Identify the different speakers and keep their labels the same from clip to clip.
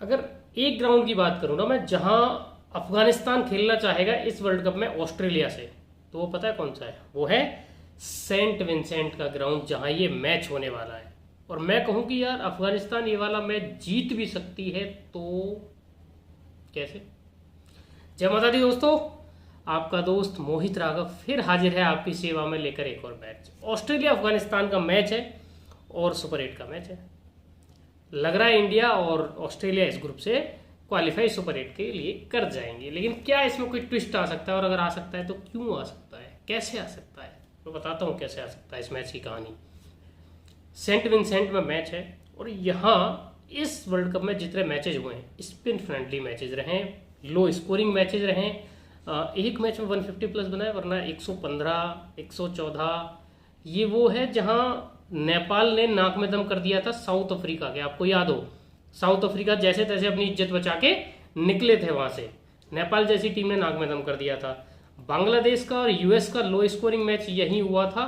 Speaker 1: अगर एक ग्राउंड की बात करूँ ना मैं, जहां अफगानिस्तान खेलना चाहेगा इस वर्ल्ड कप में ऑस्ट्रेलिया से, तो वो पता है कौन सा है? वो है सेंट विंसेंट का ग्राउंड, जहां ये मैच होने वाला है। और मैं कहूं कि यार अफगानिस्तान ये वाला मैच जीत भी सकती है, तो कैसे? जय माता दी दोस्तों, आपका दोस्त मोहित राघव फिर हाजिर है आपकी सेवा में लेकर एक और मैच। ऑस्ट्रेलिया अफगानिस्तान का मैच है और सुपर 8 का मैच है। लग रहा है इंडिया और ऑस्ट्रेलिया इस ग्रुप से क्वालिफाई सुपर 8 के लिए कर जाएंगे, लेकिन क्या इसमें कोई ट्विस्ट आ सकता है? और अगर आ सकता है तो क्यों आ सकता है, कैसे आ सकता है? मैं बताता हूँ कैसे आ सकता है इस मैच की कहानी। सेंट विंसेंट में मैच है और यहाँ इस वर्ल्ड कप में जितने मैचेज हुए हैं स्पिन फ्रेंडली मैचेज रहे, लो स्कोरिंग मैचेज रहे। एक मैच में 150 प्लस बना है, वरना 115, 114 ये वो है जहां नेपाल ने नाक में दम कर दिया था साउथ अफ्रीका के। आपको याद हो, साउथ अफ्रीका जैसे तैसे अपनी इज्जत बचा के निकले थे वहां से, नेपाल जैसी टीम ने नाक में दम कर दिया था। बांग्लादेश का और यूएस का लो स्कोरिंग मैच यही हुआ था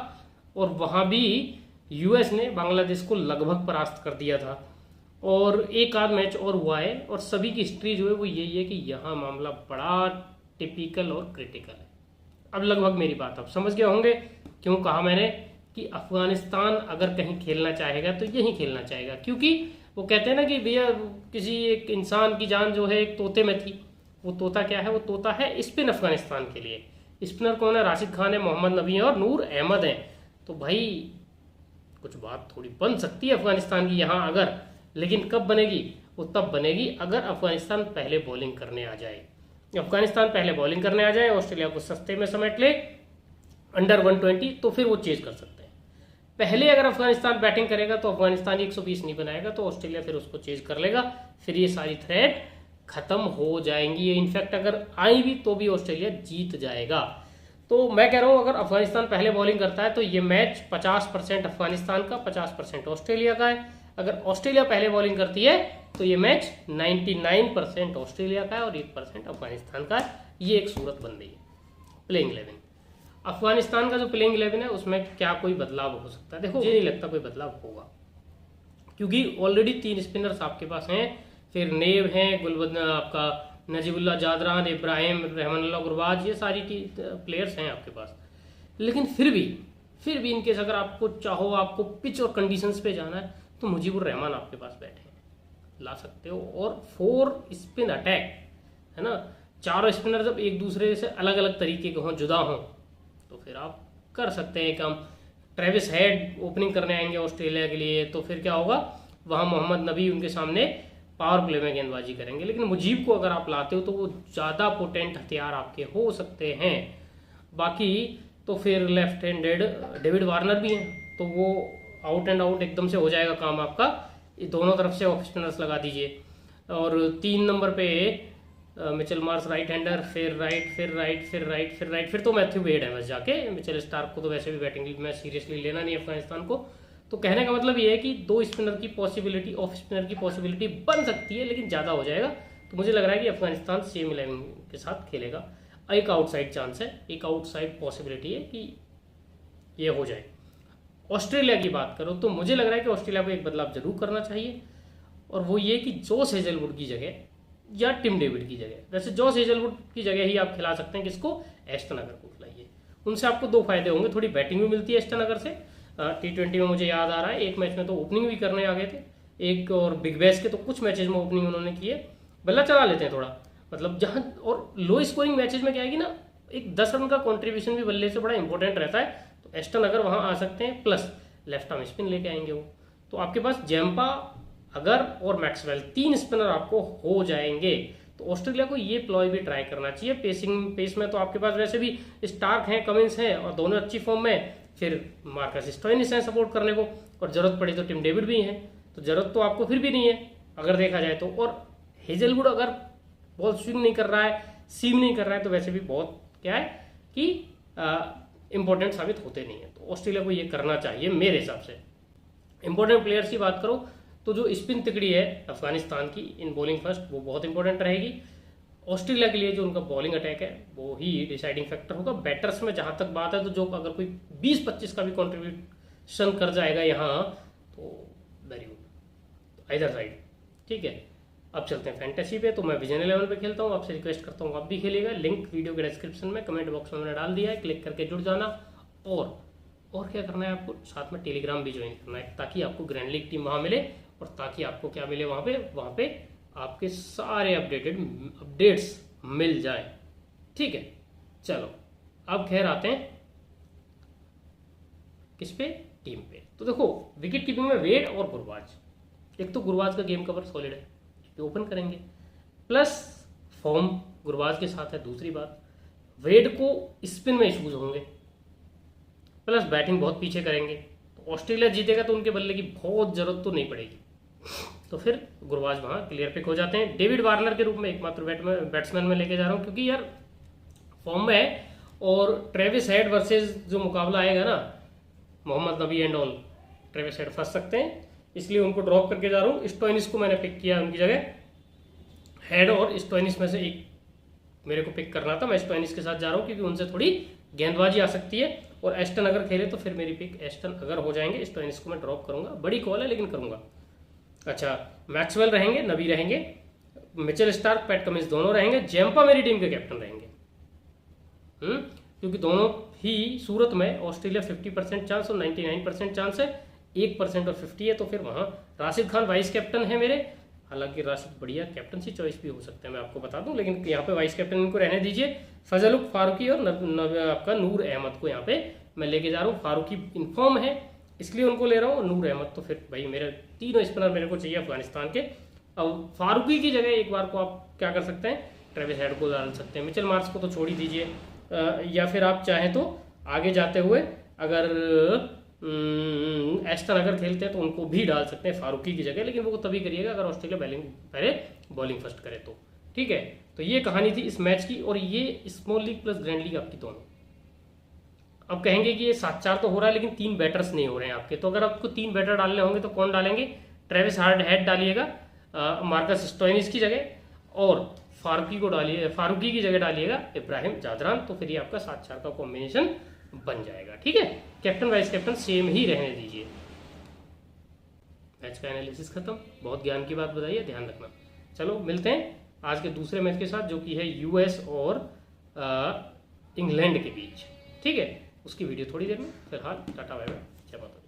Speaker 1: और वहां भी यूएस ने बांग्लादेश को लगभग परास्त कर दिया था। और एक आध मैच और हुआ है और सभी की हिस्ट्री जो है वो यही है कि यहाँ मामला बड़ा टिपिकल और क्रिटिकल है। अब लगभग मेरी बात आप समझ गए होंगे क्यों कहा मैंने कि अफगानिस्तान अगर कहीं खेलना चाहेगा तो यहीं खेलना चाहेगा, क्योंकि वो कहते हैं ना कि भैया किसी एक इंसान की जान जो है एक तोते में थी। वो तोता क्या है? वो तोता है स्पिन अफगानिस्तान के लिए। स्पिनर कौन है? राशिद खान है, मोहम्मद नबी है और नूर अहमद है। तो भाई कुछ बात थोड़ी बन सकती है अफगानिस्तान की यहाँ अगर, लेकिन कब बनेगी? वो तब बनेगी अगर अफगानिस्तान पहले बॉलिंग करने आ जाए। अफगानिस्तान पहले बॉलिंग करने आ जाए, ऑस्ट्रेलिया को सस्ते में समेट ले अंडर 120, तो फिर वो चेज कर सकते हैं। पहले अगर अफगानिस्तान बैटिंग करेगा तो अफगानिस्तान 120 नहीं बनाएगा, तो ऑस्ट्रेलिया फिर उसको चेज कर लेगा। फिर ये सारी थ्रेट खत्म हो जाएंगी। इनफैक्ट अगर आई भी तो भी ऑस्ट्रेलिया जीत जाएगा। तो मैं कह रहा हूं अगर अफगानिस्तान पहले बॉलिंग करता है तो ये मैच 50% अफगानिस्तान का, 50% ऑस्ट्रेलिया का है। अगर ऑस्ट्रेलिया पहले बॉलिंग करती है तो ये मैच 99% ऑस्ट्रेलिया का है और 1% अफगानिस्तान का है। ये एक सूरत बन रही है। प्लेइंग 11 अफगानिस्तान का जो प्लेइंग 11 है उसमें क्या कोई बदलाव हो सकता है? देखो मुझे नहीं लगता कोई बदलाव होगा, क्योंकि ऑलरेडी 3 स्पिनर्स आपके पास हैं। फिर नेव हैं, गुलबदन आपका नजीबुल्ला जादरान, इब्राहिम, रहमानुल्लाह गुरबाज, ये सारी प्लेयर्स हैं आपके पास। लेकिन फिर भी इनकेस अगर आपको चाहो, आपको पिच और कंडीशंस पे जाना है तो मुजीबुर रहमान आपके पास बैठे हैं, ला सकते हो। और 4 स्पिन अटैक है ना, चारों स्पिनर जब एक दूसरे से अलग अलग तरीके के हों, जुदा हों, तो फिर आप कर सकते हैं काम। ट्रेविस हेड ओपनिंग करने आएंगे ऑस्ट्रेलिया के लिए, तो फिर क्या होगा? वहाँ मोहम्मद नबी उनके सामने पावर प्ले में गेंदबाजी करेंगे। लेकिन मुजीब को अगर आप लाते हो तो वो ज़्यादा पोटेंट हथियार आपके हो सकते हैं। बाकी तो फिर लेफ्ट हैंडेड डेविड वार्नर भी हैं, तो वो आउट एंड आउट एकदम से हो जाएगा काम आपका। दोनों तरफ से ऑफ स्पिनर्स लगा दीजिए। और 3 नंबर पे मिचेल मार्श राइट हैंडर, फिर राइट, फिर राइट, फिर राइट, फिर राइट, फिर तो मैथ्यू वेड है बस जाके। मिचेल स्टार्क को तो वैसे भी बैटिंग में सीरियसली लेना नहीं अफगानिस्तान को। तो कहने का मतलब ये है कि 2 स्पिनर की पॉसिबिलिटी, ऑफ स्पिनर की पॉसिबिलिटी बन सकती है, लेकिन ज़्यादा हो जाएगा। तो मुझे लग रहा है कि अफगानिस्तान सेम 11 के साथ खेलेगा। एक आउटसाइड चांस है, एक आउटसाइड पॉसिबिलिटी है कि ये हो जाए। ऑस्ट्रेलिया की बात करो तो मुझे लग रहा है कि ऑस्ट्रेलिया को एक बदलाव जरूर करना चाहिए, और वो ये कि जोश हेजलवुड की जगह या टिम डेविड की जगह, वैसे जोश हेजलवुड की जगह ही आप खिला सकते हैं किसको? एस्टन अगर को खिलाइए। उनसे आपको 2 फायदे होंगे, थोड़ी बैटिंग भी मिलती है एस्टन अगर से। T20 में मुझे याद आ रहा है एक मैच में तो ओपनिंग भी करने आ गए थे एक, और बिग बैश के तो कुछ मैचेज में ओपनिंग उन्होंने की है। बल्ला चला लेते हैं थोड़ा, मतलब जहां। और लो स्कोरिंग मैचेज में क्या है कि ना, एक 10 रन का कॉन्ट्रीब्यूशन भी बल्ले से बड़ा इंपॉर्टेंट रहता है। तो एस्टन अगर वहां आ सकते हैं, प्लस लेफ्ट आर्म स्पिन लेके आएंगे वो, तो आपके पास जैम्पा अगर और मैक्सवेल 3 स्पिनर आपको हो जाएंगे। तो ऑस्ट्रेलिया को ये प्लॉय भी ट्राई करना चाहिए। पेस में तो आपके पास वैसे भी स्टार्क हैं, कमिंस हैं और दोनों अच्छी फॉर्म में। फिर मार्कस स्टोइनिस है सपोर्ट करने को, और जरूरत पड़ी तो टिम डेविड भी हैं। तो जरूरत तो आपको फिर भी नहीं है अगर देखा जाए तो। और हेजलवुड अगर बॉल स्विंग नहीं कर रहा है, सीम नहीं कर रहा है, तो वैसे भी बहुत क्या है कि इंपॉर्टेंट साबित होते नहीं है। तो ऑस्ट्रेलिया को ये करना चाहिए मेरे हिसाब से। इंपॉर्टेंट प्लेयर्स की बात करो तो जो स्पिन तिकड़ी है अफगानिस्तान की इन बॉलिंग फर्स्ट, वो बहुत इंपॉर्टेंट रहेगी। ऑस्ट्रेलिया के लिए जो उनका बॉलिंग अटैक है वो ही डिसाइडिंग फैक्टर होगा। बैटर्स में जहां तक बात है तो जो अगर कोई 20-25 का भी कंट्रीब्यूशन कर जाएगा यहाँ, तो वेरी गुड आइदर साइड, ठीक है। अब चलते हैं फैंटेसी पे। तो मैं विजन 11 पे खेलता हूँ, आपसे रिक्वेस्ट करता हूँ आप भी खेलिएगा। लिंक वीडियो के डिस्क्रिप्शन में, कमेंट बॉक्स में मैंने डाल दिया है, क्लिक करके जुड़ जाना। और क्या करना है आपको, साथ में टेलीग्राम भी ज्वाइन करना है, ताकि आपको ग्रैंड लीग टीम वहाँ मिले, और ताकि आपको क्या मिले वहाँ पे आपके सारे अपडेट्स मिल जाए। ठीक है, चलो अब खैर आते हैं किस पे, टीम पे। तो देखो विकेट कीपिंग में वेड और गुरबाज। एक तो गुरबाज का गेम कवर सॉलिड है, ओपन करेंगे, प्लस फॉर्म गुरबाज के साथ है। दूसरी बात, वेड को स्पिन में इशूज होंगे, प्लस बैटिंग बहुत पीछे करेंगे। तो ऑस्ट्रेलिया जीतेगा तो उनके बल्ले की बहुत जरूरत तो नहीं पड़ेगी, तो फिर गुरबाज वहां क्लियर पिक हो जाते हैं। डेविड वार्नर के रूप में एकमात्र बैट्समैन में लेके जा रहा हूं, क्योंकि यार फॉर्म में है। और ट्रेविस हेड वर्सेस जो मुकाबला आएगा ना, मोहम्मद नबी एंड ऑल, ट्रेविस हेड फंस सकते हैं, इसलिए उनको ड्रॉप करके जा रहा हूँ। स्टोइनिस को मैंने पिक किया उनकी जगह। हेड और स्टोइनिस में से एक मेरे को पिक करना था, मैं स्टोइनिस के साथ जा रहा हूँ, क्योंकि उनसे थोड़ी गेंदबाजी आ सकती है। और एस्टन अगर खेले तो फिर मेरी पिक एस्टन अगर हो जाएंगे, स्टोइनिस को मैं ड्रॉप करूंगा। बड़ी कॉल है लेकिन करूंगा। अच्छा, मैक्सवेल रहेंगे, नबी रहेंगे, मिचेल स्टार्क, पैट कमिंस दोनों रहेंगे। जेम्पा मेरी टीम के कैप्टन रहेंगे, क्योंकि दोनों ही सूरत में ऑस्ट्रेलिया 50% चांस और 99% चांस है, 1% और 50 है। तो फिर वहाँ राशिद खान वाइस कैप्टन है मेरे। हालांकि राशिद बढ़िया कैप्टनसी चॉइस भी हो सकता है, मैं आपको बता दूं, लेकिन यहाँ पे वाइस कैप्टन इनको रहने दीजिए। फजलुक फारूकी और आपका नूर अहमद को यहाँ पे मैं लेके जा रहा हूँ। फारूकी इन्फॉर्म है इसलिए उनको ले रहा हूँ, नूर अहमद तो फिर भाई मेरे तीनों स्पिनर मेरे को चाहिए अफगानिस्तान के। अब फारूकी की जगह एक बार को आप क्या कर सकते हैं, ट्रेविस हेड को डाल सकते हैं। मिचेल मार्श को तो छोड़ ही दीजिए, या फिर आप चाहें तो आगे जाते हुए अगर एस्टन अगर खेलते हैं तो उनको भी डाल सकते हैं फारूकी की जगह, लेकिन वो तभी करिएगा अगर ऑस्ट्रेलिया पहले बॉलिंग फर्स्ट करे तो। ठीक है, तो ये कहानी थी इस मैच की। और ये small league plus grand league आपकी दोनों। अब कहेंगे कि ये 7-4 तो हो रहा है, लेकिन 3 बैटर्स नहीं हो रहे हैं आपके। तो अगर आपको 3 बैटर डालने होंगे तो कौन डालेंगे, ट्रेविस हेड डालिएगा मार्कस स्टोइनिस की जगह, और फारूकी को डालिए, फारूकी की जगह डालिएगा इब्राहिम जादरान। तो फिर ये आपका 7-4 का कॉम्बिनेशन बन जाएगा। ठीक है, कैप्टन वाइस कैप्टन सेम ही रहने दीजिए। मैच का एनालिसिस खत्म, बहुत ज्ञान की बात बताई है, ध्यान रखना। चलो मिलते हैं आज के दूसरे मैच के साथ, जो कि है यूएस और इंग्लैंड के बीच। ठीक है, उसकी वीडियो थोड़ी देर में। फिलहाल टाटा बाय बाय, जय माता दी।